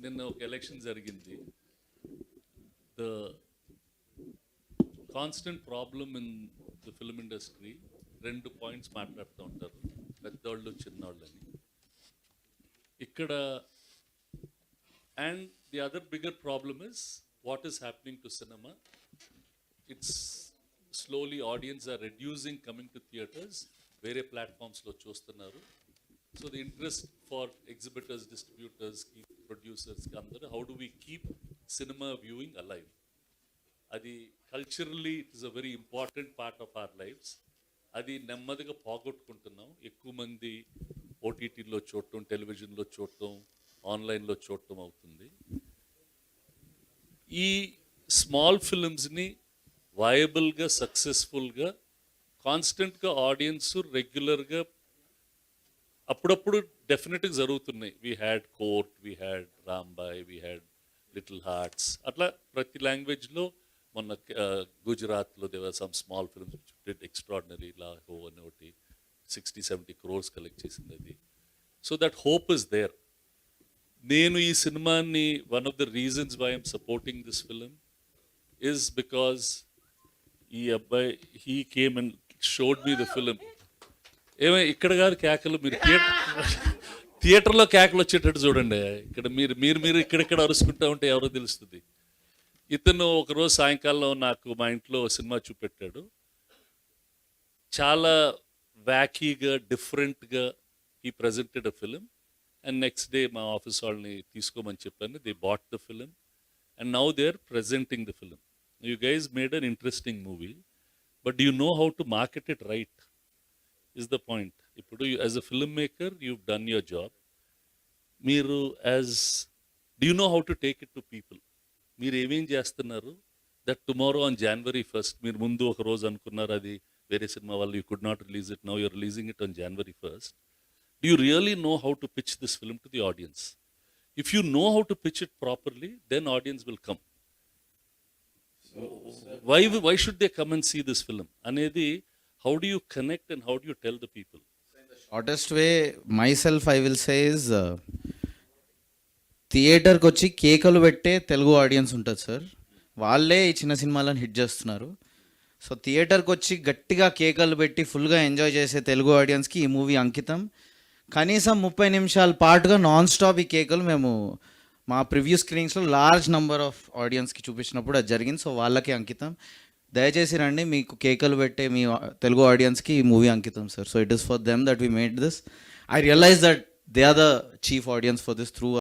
నిన్న ఒక ఎలక్షన్ జరిగింది. The constant problem in the film industry, రెండు పాయింట్స్ మాట్లాడుతూ ఉంటారు, పెద్దోళ్ళు చిన్నోళ్ళు అని. ఇక్కడ and the other bigger problem is what is happening to cinema. It's slowly audience are reducing coming to theatres, వేరే ప్లాట్ఫామ్స్లో చూస్తున్నారు. So the interest for exhibitors, డిస్ట్రిబ్యూటర్స్కి, ప్రొడ్యూసర్స్కి అందరూ how do we keep cinema viewing alive. అది culturally it is a very important part of our lifes. అది నెమ్మదిగా పోగొట్టుకుంటున్నాం. ఎక్కువ మంది ఓటీటీలో చూడటం, టెలివిజన్లో చూడటం, ఆన్లైన్లో చూడటం అవుతుంది. ఈ స్మాల్ ఫిల్మ్స్ని వయబుల్గా, సక్సెస్ఫుల్గా, కాన్స్టెంట్గా ఆడియన్స్ రెగ్యులర్గా అప్పుడప్పుడు డెఫినెట్గా జరుగుతున్నాయి. We had court, we had Rambai, we had little hearts, అట్లా ప్రతి లాంగ్వేజ్లో. మొన్న గుజరాత్లో there were some small films did extraordinary, Laalo అని ఒకటి 60-70 crores కలెక్ట్ చేసింది అది. So that hope is there. నేను ఈ సినిమాని one of the reasons why I'm supporting this film is because ఈ అబ్బాయి he came and showed me the film. ఏమై ఇక్కడ కాదు కేకలు, మీరు థియేటర్లో కేకలు వచ్చేటట్టు చూడండి. ఇక్కడ మీరు మీరు మీరు ఇక్కడెక్కడ అరుచుకుంటా ఉంటే ఎవరో తెలుస్తుంది. ఇతను ఒకరోజు సాయంకాలం నాకు మా ఇంట్లో సినిమా చూపెట్టాడు. చాలా వ్యాకీగా, డిఫరెంట్గా ఈ presented a film. And next day మా ఆఫీస్ వాళ్ళని తీసుకోమని చెప్పాను. They bought the film and now they are presenting the film. You guys made an interesting movie, but you know how to market it right is the point. ఇప్పుడు as a film maker you've done your job. మీరు do you know how to take it to people? మీరు ఏమేం చేస్తున్నారు that tomorrow on January 1st, మీరు ముందు ఒక రోజు అనుకున్నారు అది వేరే సినిమా వాళ్ళు, you could not release it, now you're releasing it on January 1st. Do you really know how to pitch this film to the audience? If you know how to pitch it properly, then audience will come. Why should they come and see this film అనేది, how do you connect and how do you tell the people? Shortest way myself I will say is థియేటర్కి వచ్చి కేకలు పెట్టే Telugu audience ఉంటుంది sir. వాళ్ళే ఈ చిన్న సినిమాలను హిట్ చేస్తున్నారు. సో థియేటర్కి వచ్చి గట్టిగా కేకలు పెట్టి ఫుల్గా ఎంజాయ్ చేసే తెలుగు ఆడియన్స్కి ఈ మూవీ అంకితం. కనీసం 30 నిమిషాల పాటుగా నాన్ స్టాప్ ఈ కేకలు మేము మా ప్రివ్యూ స్క్రీన్స్లో లార్జ్ నెంబర్ ఆఫ్ ఆడియన్స్కి చూపించినప్పుడు అది జరిగింది. సో వాళ్ళకి అంకితం. దయచేసి రండి, మీకు కేకలు పెట్టే మీ తెలుగు ఆడియన్స్కి ఈ మూవీ అంకితం sir. So it is for them that we made this. I realise that they are the chief audience for this through